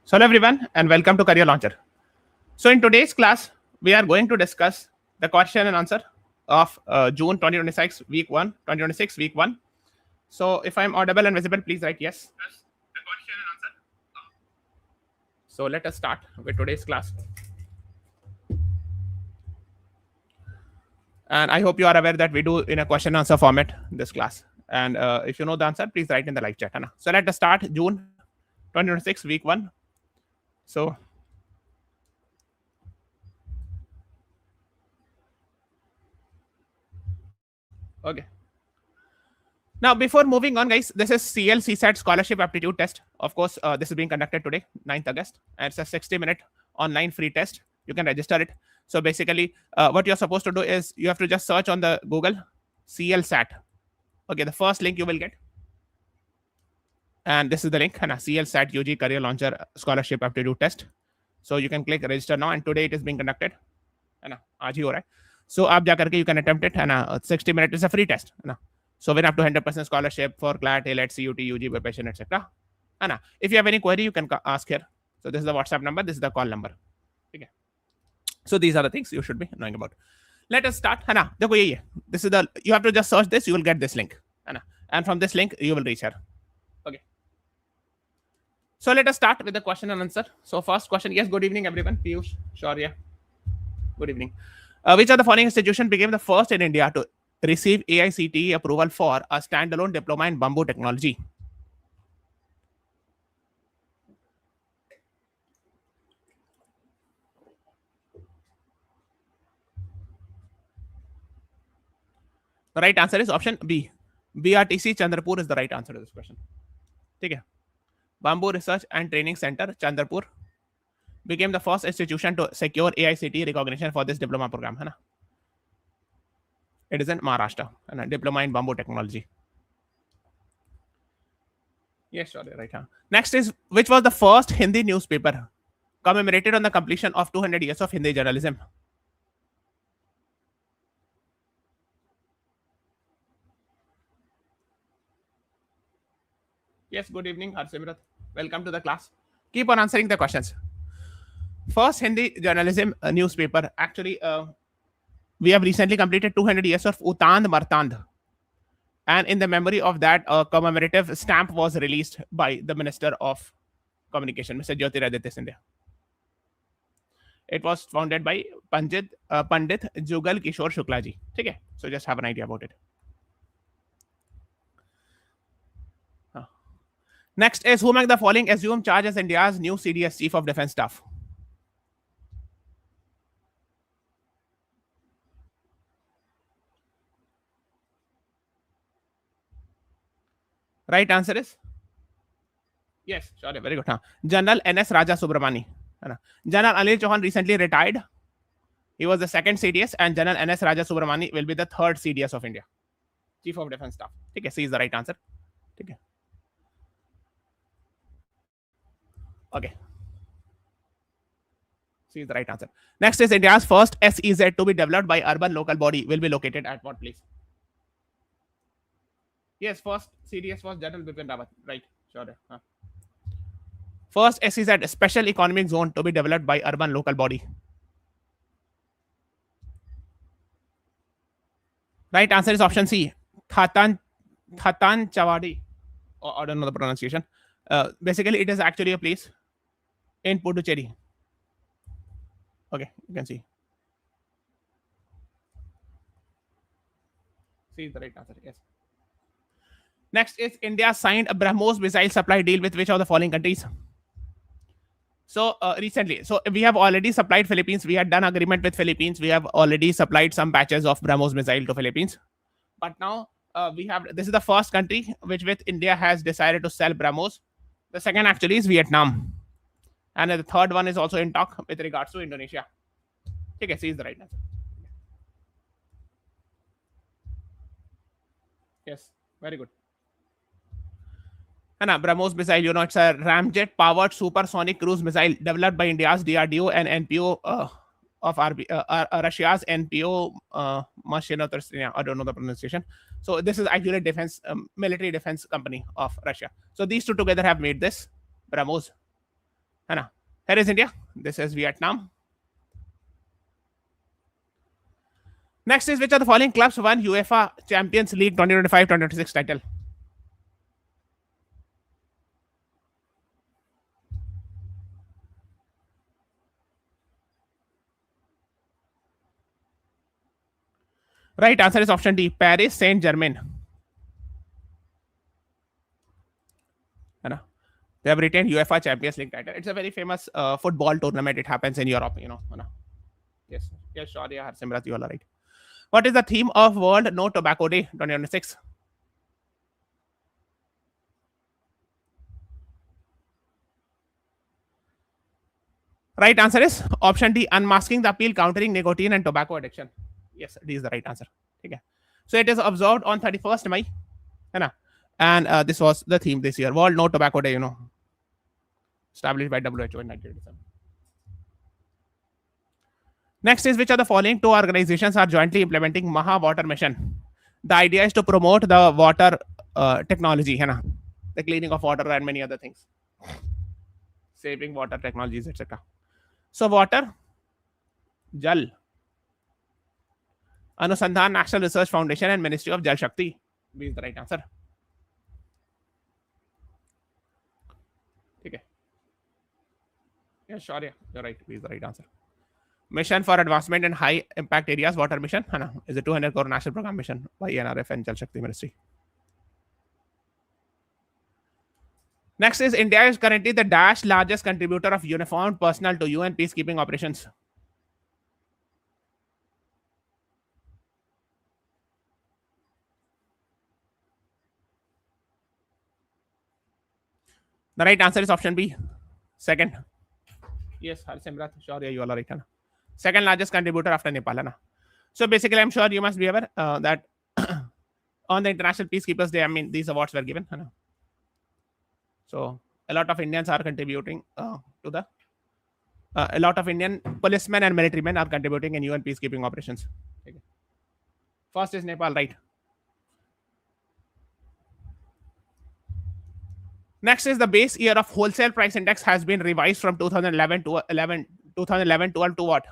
So hello everyone and welcome to Career Launcher. So in today's class, we are going to discuss the question and answer of June 2026 week 1, 2026 week 1. So if I'm audible and visible, please write yes. The question and answer. So let us start with today's class. And I hope you are aware that we do in a question and answer format this class. And if you know the answer, please write in the live chat. So let us start June 2026 week 1. So okay. Now, before moving on, guys, this is CLCSAT Scholarship Aptitude Test. Of course, this is being conducted today, 9th August, and it's a 60-minute online free test. You can register it. So basically, what you're supposed to do is you have to just search on the Google CLSAT. Okay, the first link you will get. And this is the link, CLSAT UG Career Launcher Scholarship Aptitude Test. So you can click register now, and today it is being conducted. आज ही हो रहा है. So आप जा करके you can attempt it. 60 minutes is a free test. So win up to 100% scholarship for CLAT, AILET, CUT, UG, preparation, etc. If you have any query, you can ask here. So this is the WhatsApp number. This is the call number. Okay. So these are the things you should be knowing about. Let us start. देखो यही है. This is the. You have to just search this. You will get this link. And from this link, you will reach here. Okay. So let us start with the question and answer. So first question. Yes. Good evening, everyone. Piyush, Shaurya. Good evening. Which of the following institution became the first in India to receive AICTE approval for a standalone diploma in bamboo technology? The right answer is option B. BRTC Chandrapur is the right answer to this question. Okay. Bamboo Research and Training Center, Chandrapur, became the first institution to secure AICTE recognition for this diploma program. It is in Maharashtra, diploma in bamboo technology. Yes, sure, right. Next is, which was the first Hindi newspaper commemorated on the completion of 200 years of Hindi journalism? Yes, good evening, Harsimrat. Welcome to the class. Keep on answering the questions. First Hindi journalism newspaper. Actually, we have recently completed 200 years of Utand Martand. And in the memory of that, a commemorative stamp was released by the Minister of Communication, Mr. Jyotiraditya Scindia. It was founded by Pandit Jugal Kishore Shukla ji. Okay? So just have an idea about it. Next is, who among the following assume charge as India's new CDS, Chief of Defence Staff? Right answer is yes, sorry, very good. General NS Raja Subramani. General Anil Chauhan recently retired. He was the second CDS, and General NS Raja Subramani will be the third CDS of India, Chief of Defence Staff. Okay, C is the right answer. Okay. Okay. C is the right answer. Next is, India's first SEZ to be developed by urban local body will be located at what place? Yes, first CDS was General Bipin Rawat. Right, sure. First SEZ, Special Economic Zone, to be developed by urban local body. Right answer is option C. Thatan Chawadi. I don't know the pronunciation. Basically, it is actually a place in Puducherry. Okay, you can see. C is the right answer. Yes. Next is, India signed a BrahMos missile supply deal with which of the following countries? So recently, so we have already supplied Philippines. We had done agreement with Philippines. We have already supplied some batches of BrahMos missile to Philippines. But now we have, this is the first country with India has decided to sell BrahMos. The second actually is Vietnam. And the third one is also in talk with regards to Indonesia. Okay, C is the right answer. Yes, very good. BrahMos missile, you know, it's a ramjet powered supersonic cruise missile developed by India's DRDO and NPO of Russia's NPO Mashinotrstria. I don't know the pronunciation. So this is actually a defense, military defense company of Russia. So these two together have made this BrahMos है ना. Here is India. This is Vietnam. Next is which of the following clubs won UEFA Champions League 2025-2026 title? Right answer is option D, Paris Saint-Germain. है ना. They have retained UEFA Champions League title. It's a very famous football tournament. It happens in Europe, you know. है ना. Yes, yes, sure, yeah, Harsimrat, you are right. What is the theme of World No Tobacco Day 2026? Right answer is option D, unmasking the appeal, countering nicotine and tobacco addiction. Yes, D is the right answer. Okay. So it is observed on 31st May. है ना. And this was the theme this year, World No Tobacco Day, you know, established by WHO in 1987. Next is which of the following two organizations are jointly implementing Maha Water Mission? The idea is to promote the water technology, है ना, the cleaning of water and many other things, saving water technologies, etc. So water, Jal, Anusandhan National Research Foundation and Ministry of Jal Shakti. B is the right answer. Okay. Yeah, sure, yeah, you're right. B is the right answer. Mission for Advancement in High Impact Areas Water Mission, है ना, is a 200 crore national program mission by NRF and Jal Shakti Ministry. Next is India is currently the dash largest contributor of uniformed personnel to UN peacekeeping operations. The right answer is option B, second. Yes, Harsimrat, sure, yeah, you are right. Second largest contributor after Nepal. Na. So basically, I'm sure you must be aware that on the International Peacekeepers Day, I mean, these awards were given. Na. So a lot of Indians are contributing to the, a lot of Indian policemen and military men are contributing in UN peacekeeping operations. Okay. First is Nepal, right? Next is the base year of wholesale price index has been revised from 2011 to 2012 to what?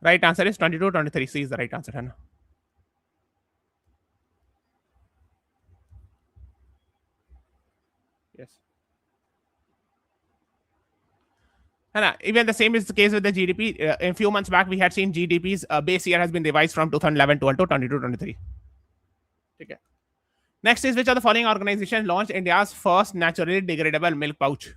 Right answer is 22-23. C is the right answer. Hai. Yes. Hai. Even the same is the case with the GDP. A few months back, we had seen GDP's base year has been revised from 2011-12 to 22-23. Okay. Next is which of the following organization launched India's first naturally degradable milk pouch?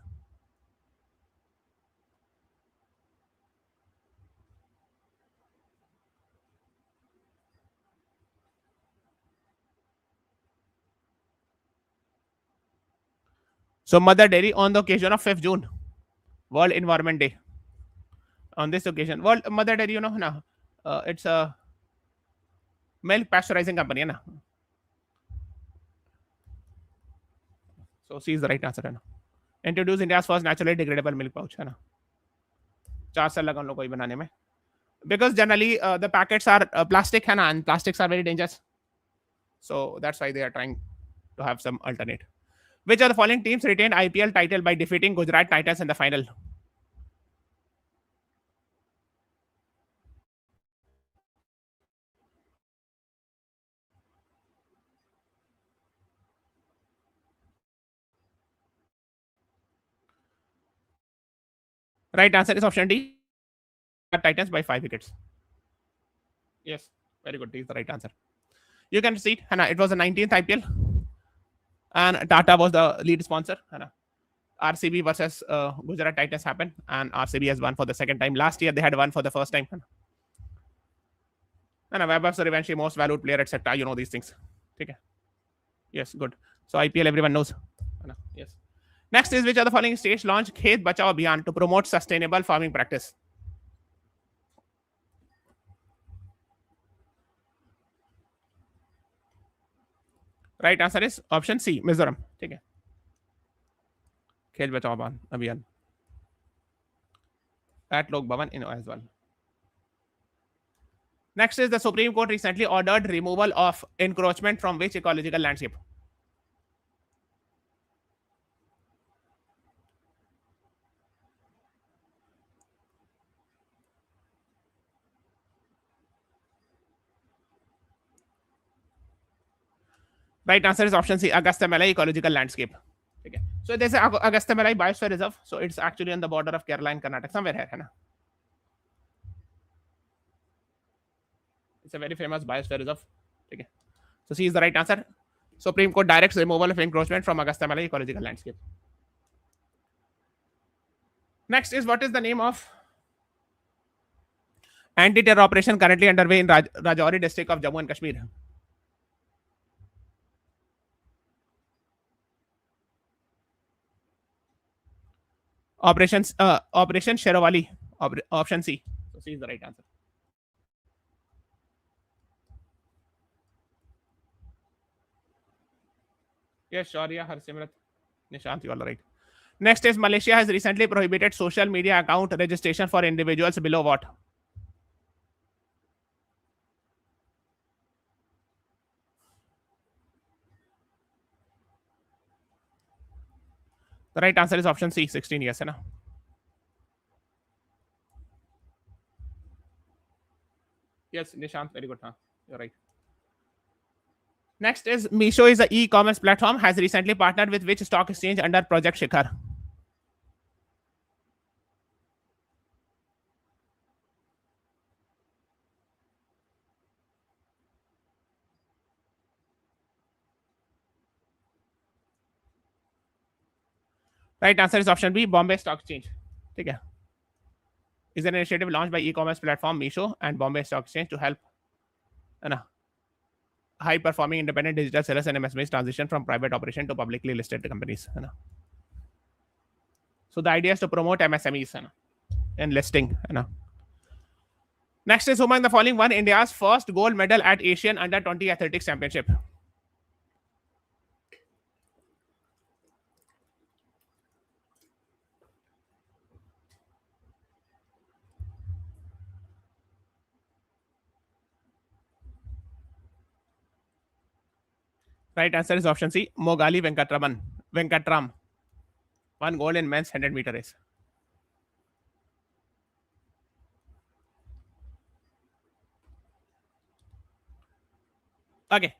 So Mother Dairy on the occasion of 5th June, World Environment Day. On this occasion, World Mother Dairy, you know, na, it's a milk pasteurizing company. Na. So C is the right answer. Hai. Introduce India's first naturally degradable milk pouch. Hai. 4 साल लगा उन लोगों को बनाने में. Because generally the packets are plastic, hai na, and plastics are very dangerous. So that's why they are trying to have some alternate. Which of the following teams retained IPL title by defeating Gujarat Titans in the final? Right answer is option D, Titans by 5 wickets. Yes, very good. D is the right answer. You can see it was the 19th IPL, and Tata was the lead sponsor. RCB versus Gujarat Titans happened, and RCB has won for the second time. Last year they had won for the first time. And Webb of Suryavanshi, most valued player, etc. You know these things. Okay. Yes, good. So IPL everyone knows. Yes. Next is which of the following states launched Khet Bachao Abhiyan to promote sustainable farming practice? Right answer is option C, Mizoram. Okay. Khet Bachao Abhiyan. At Lok Bhavan in as well. Next is the Supreme Court recently ordered removal of encroachment from which ecological landscape? Right answer is option C, Augusta Malay ecological landscape. Okay. So there's a Augusta Malay Biosphere Reserve. So it's actually on the border of Kerala and Karnataka, somewhere here. Hai na? It's a very famous biosphere reserve. Okay. So C is the right answer. Supreme Court directs removal of encroachment from Augusta Malay ecological landscape. Next is, what is the name of anti-terror operation currently underway in Rajouri district of Jammu and Kashmir? Operation Sherawali. Option C. So C is the right answer. Yes, Shaurya, Harsimrat, Nishant, you are right. Next is, Malaysia has recently prohibited social media account registration for individuals below what? The right answer is option C, 16 years. Hai na? Yes, Nishant, very good. Huh? You're right. Next is, Meesho is an e-commerce platform, has recently partnered with which stock exchange under Project Shikhar? Right answer is option B, Bombay Stock Exchange. Okay. Is an initiative launched by e-commerce platform Meesho and Bombay Stock Exchange to help high-performing independent digital sellers and MSMEs transition from private operation to publicly listed companies. So the idea is to promote MSMEs in listing. Next is, who among the following won India's first gold medal at Asian Under-20 Athletics Championship? Right answer is option C, Mogali Venkatram. One gold in men's 100-meter race. Okay.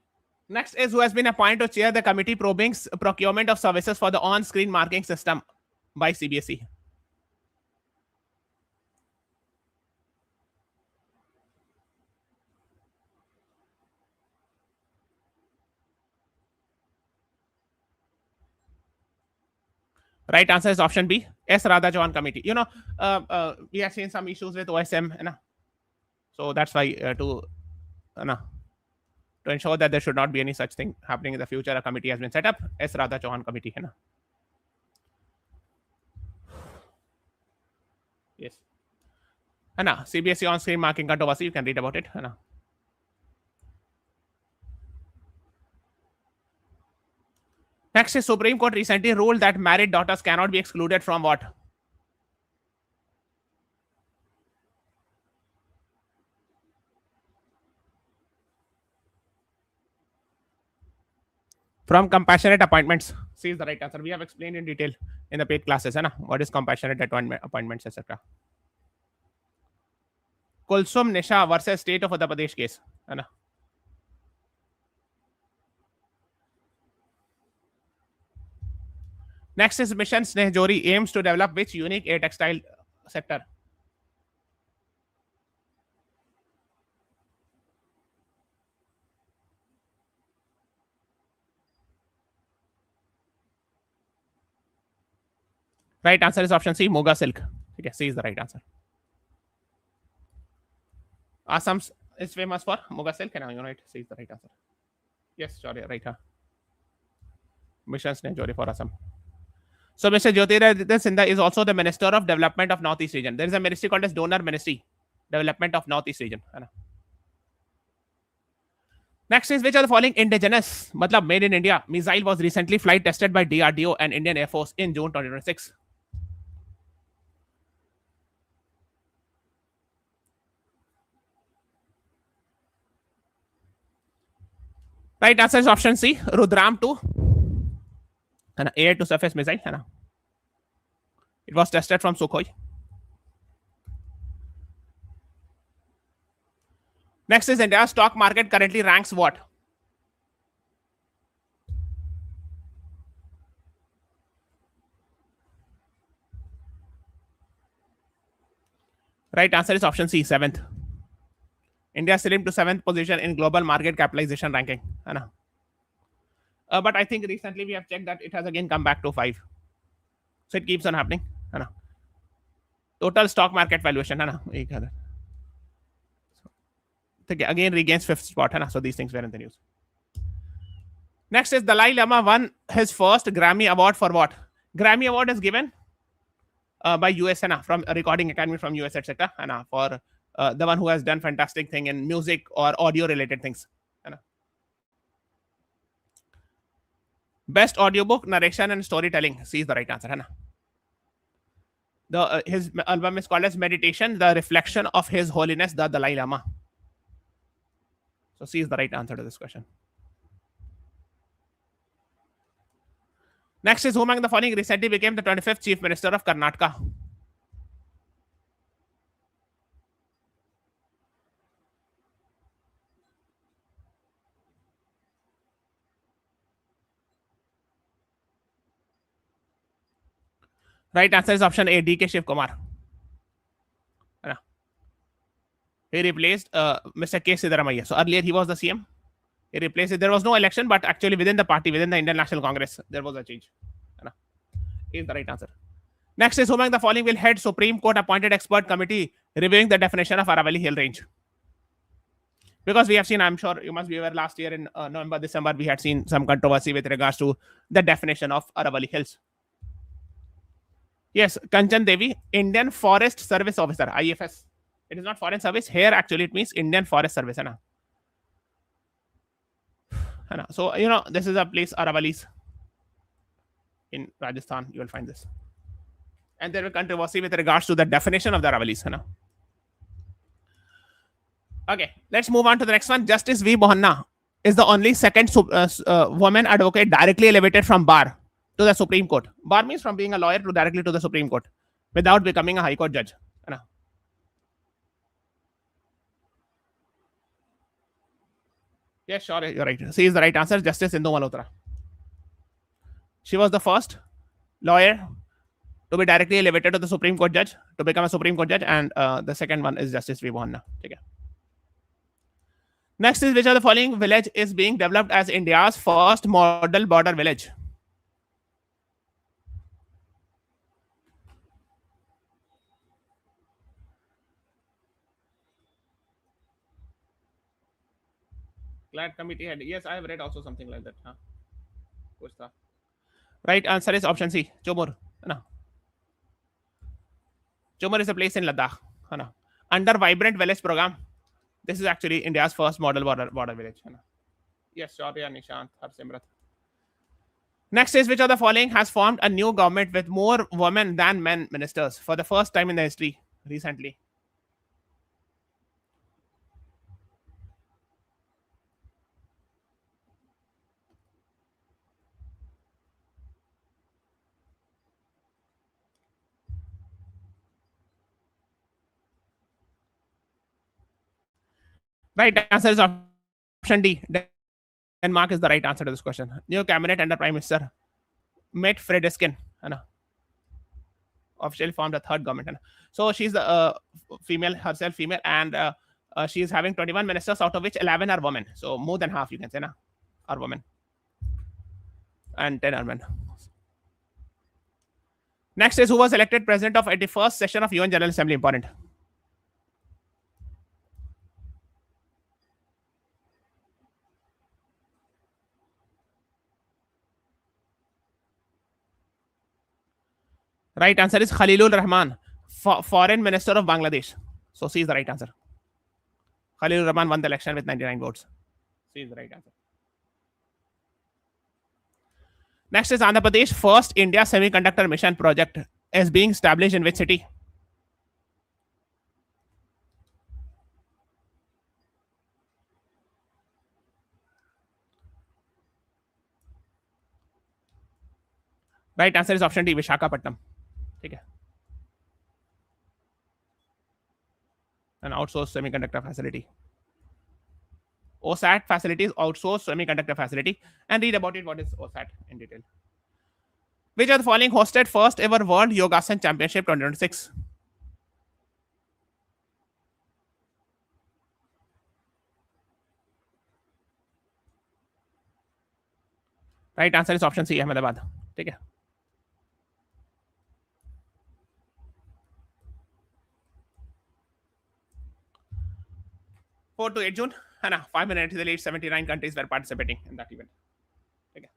Next is, who has been appointed to chair the committee probing procurement of services for the on-screen marking system by CBSE? Right answer is option B, S. Radha Chauhan committee. We have seen some issues with OSM. So that's why to ensure that there should not be any such thing happening in the future, a committee has been set up, S. Radha Chauhan committee. Yes. CBSE on-screen marking controversy, you can read about it. Next is, Supreme Court recently ruled that married daughters cannot be excluded from what? From compassionate appointments. C is the right answer. We have explained in detail in the paid classes. What is compassionate appointments, etc. Kulsum Nisha versus State of Uttar Pradesh case. Next is, Mission Snehjori aims to develop which unique air textile sector? Right answer is option C, Muga silk. Okay, C is the right answer. Assam is famous for Muga silk. You're right. C is the right answer. Yes, sorry, right. Mission Snehjori for Assam. So Mr. Jyotiraditya Sindha is also the Minister of Development of Northeast Region. There is a ministry called as Donor Ministry, Development of Northeast Region. Next is, which of the following indigenous, made in India, missile was recently flight tested by DRDO and Indian Air Force in June 2026? Right answer is option C, Rudram 2, an air to surface missile. It was tested from Sukhoi. Next is India's stock market currently ranks what? Right answer is option C, 7th. India slipped to 7th position in global market capitalization ranking. But I think recently we have checked that it has again come back to 5. So it keeps on happening. Total stock market valuation. Again regains 5th spot. So these things were in the news. Next is Dalai Lama won his first Grammy Award for what? Grammy Award is given by US from a recording academy from US, etc. For the one who has done fantastic thing in music or audio related things. Best audiobook, narration and storytelling. C is the right answer. His album is called as Meditation, the Reflection of His Holiness the Dalai Lama. So C is the right answer to this question. Next is who among the following recently became the 25th Chief Minister of Karnataka? Right answer is option A, DK Shiv Kumar. He replaced Mr. K. Siddaramaiah. So earlier he was the CM. He replaced it. There was no election, but actually within the party, within the Indian National Congress, there was a change. Is the right answer. Next is who among the following will head Supreme Court appointed expert committee reviewing the definition of Aravalli Hill Range? Because we have seen, I'm sure you must be aware, last year in November, December, we had seen some controversy with regards to the definition of Aravalli Hills. Yes, Kanchan Devi, Indian Forest Service Officer, IFS. It is not Foreign Service. Here, actually, it means Indian Forest Service. So, this is a place, Aravallis. In Rajasthan, you will find this. And there will controversy with regards to the definition of the Aravallis. Okay, let's move on to the next one. Justice V. Bohanna is the only second woman advocate directly elevated from bar to the Supreme Court. Bar means from being a lawyer to directly to the Supreme Court without becoming a High Court judge. Yes, sure, you're right. C is the right answer. Justice Indu Malhotra. She was the first lawyer to be directly elevated to the Supreme Court judge, to become a Supreme Court judge, and the second one is Justice V. Bohanna. Okay. Next is which of the following village is being developed as India's first model border village? CLAT committee head. Yes, I have read also something like that. Right answer is option C, Chomur. Chomur is a place in Ladakh. Under Vibrant Village program. This is actually India's first model border village. Yes, Shaurya, Nishant, Harsimrat. Next is which of the following has formed a new government with more women than men ministers for the first time in the history recently? Right answer is option D. Denmark is the right answer to this question. New cabinet under Prime Minister Mette Frederiksen officially formed a third government. So she's the female, and she is having 21 ministers, out of which 11 are women. So more than half, you can say, are women. And 10 are men. Next is who was elected president of 81st session of UN General Assembly? Important. Right answer is Khalilur Rahman, Foreign Minister of Bangladesh. So C is the right answer. Khalilur Rahman won the election with 99 votes. C is the right answer. Next is Andhra Pradesh first India Semiconductor Mission project is being established in which city? Right answer is option D, Visakhapatnam. ठीक है, an outsourced semiconductor facility. OSAT facility is outsourced semiconductor facility, and read about it. What is OSAT in detail? Which of the following hosted first ever World Yogasan Championship 2026? Right answer is option C, Ahmedabad. ठीक है, 4 to 8 June, है ना. 5 minutes till 79 countries were participating in that event. ठीक है,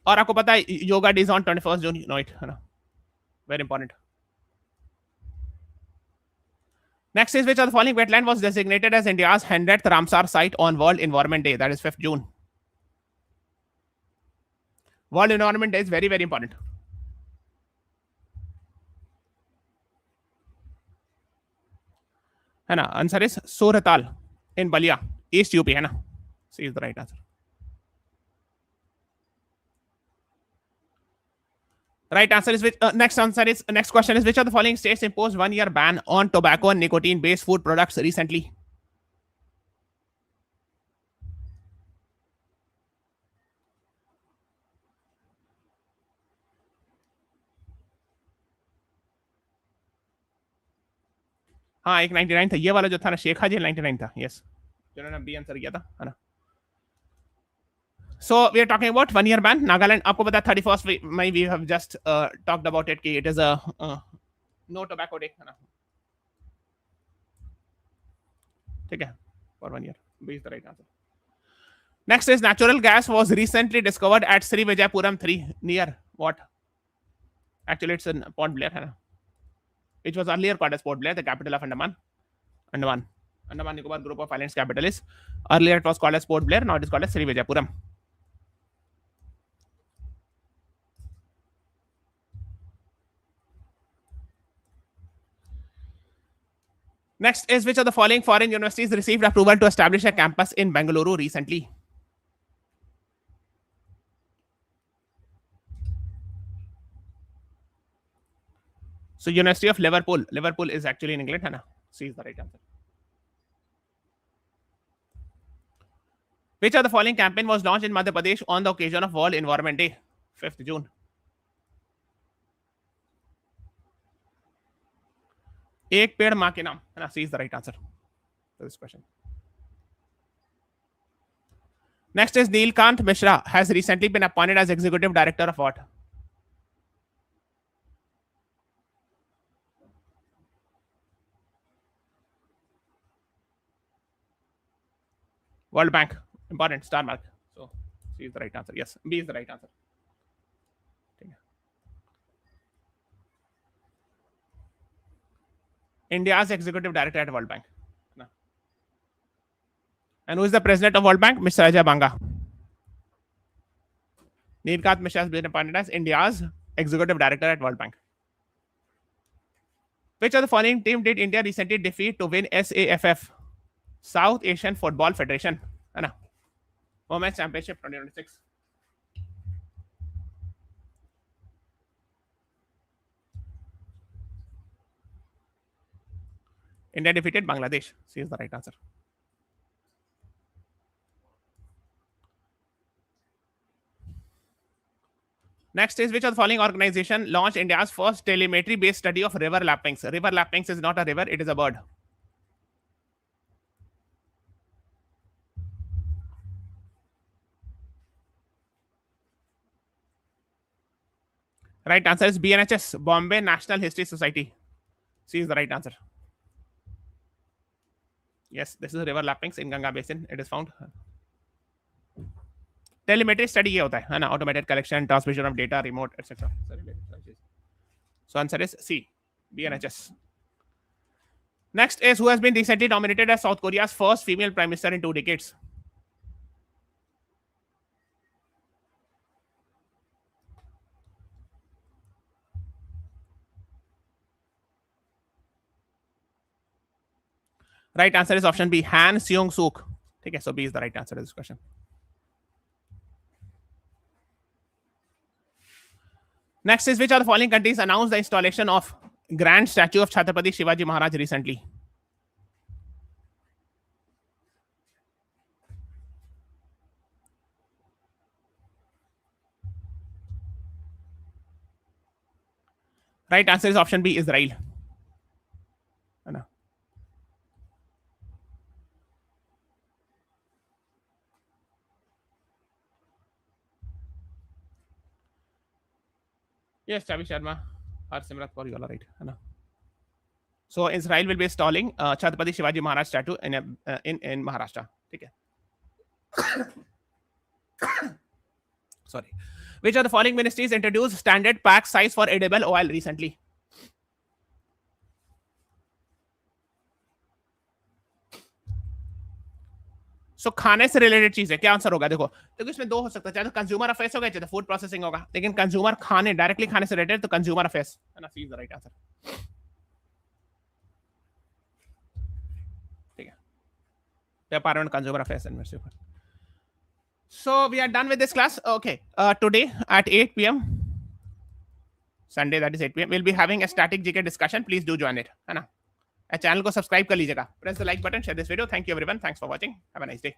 और आपको पता है yoga day on 21 June, you know it, है ना. Very important. Next is which of the following wetland was designated as India's 100th Ramsar site on World Environment Day, that is 5th June. World Environment Day is very, very important. है ना. Answer is Sortal in Ballia, east UP, है ना. C is the right answer. Right answer is which. Next question is which of the following states imposed 1-year ban on tobacco and nicotine-based food products recently? हाँ, एक 99 था, ये वाला जो था ना, शेख हाजी 99 था. यस, जिन्होंने बी आंसर किया था, है ना. So we are talking about 1-year ban. Nagaland, आपको पता है 31st May we have just talked about it कि it is a no tobacco day, है ना. ठीक है, for 1 year. B is the right answer. Next is natural gas was recently discovered at Sri Vijayapuram 3 near what? Actually, it's in Port Blair, है ना. Which was earlier called as Port Blair, the capital of Andaman. Andaman Nicobar Group of Islands capital is. Earlier it was called as Port Blair, now it is called as Sri Vijayapuram. Next is which of the following foreign universities received approval to establish a campus in Bengaluru recently? So University of Liverpool. Liverpool is actually in England, है ना. C is the right answer. Which of the following campaign was launched in Madhya Pradesh on the occasion of World Environment Day, 5th June? एक पेड़ मां के नाम, है ना. C is the right answer to this question. Next is Neelkant Mishra has recently been appointed as executive director of what? World Bank. Important, star mark. So C is the right answer. Yes, B is the right answer. India's executive director at World Bank. And who is the president of World Bank? Mr. Ajay Banga. Neelkant Mishra has been appointed as India's executive director at World Bank. Which of the following team did India recently defeat to win SAFF, South Asian Football Federation, है ना, Women's Championship 2026? India defeated Bangladesh. C is the right answer. Next is which of the following organization launched India's first telemetry-based study of river lappings? River lappings is not a river, it is a bird. Right answer is BNHS, Bombay National History Society. C is the right answer. Yes, this is river lappings in Ganga Basin. It is found. Telemetry study ये होता है ना, automated collection, transmission of data, remote, etc. So answer is C, BNHS. Next is who has been recently nominated as South Korea's first female prime minister in 2 decades? Right answer is option B, Han Seong-suk. Okay, so B is the right answer to this question. Next is which of the following countries announced the installation of grand statue of Chhatrapati Shivaji Maharaj recently? Right answer is option B, Israel. Yes, Chavi Sharma or Simrat Kaur, you are right. So Israel will be installing Chhatrapati Shivaji Maharaj statue in Maharashtra. Okay. Sorry. Which of the following ministries introduced standard pack size for edible oil recently? सो खाने से related चीज है, क्या answer होगा? देखो इसमें दो हो सकता है, चाहे तो कंज्यूमर अफेयर्स होगा, चाहे तो फूड प्रोसेसिंग होगा, लेकिन कंज्यूमर खाने डायरेक्टली खाने से रिलेटेड तो कंज्यूमर अफेयर्स है ना, C is the right answer. ठीक है, व्यापार and consumer affairs investment. So we are done with this class. Okay, today at 8 p.m. Sunday, that is 8 p.m. we'll be having a static GK discussion. Please do join it, है ना. Channel को subscribe कर लीजिएगा. Press the like button, share this video. Thank you everyone. Thanks for watching. Have a nice day.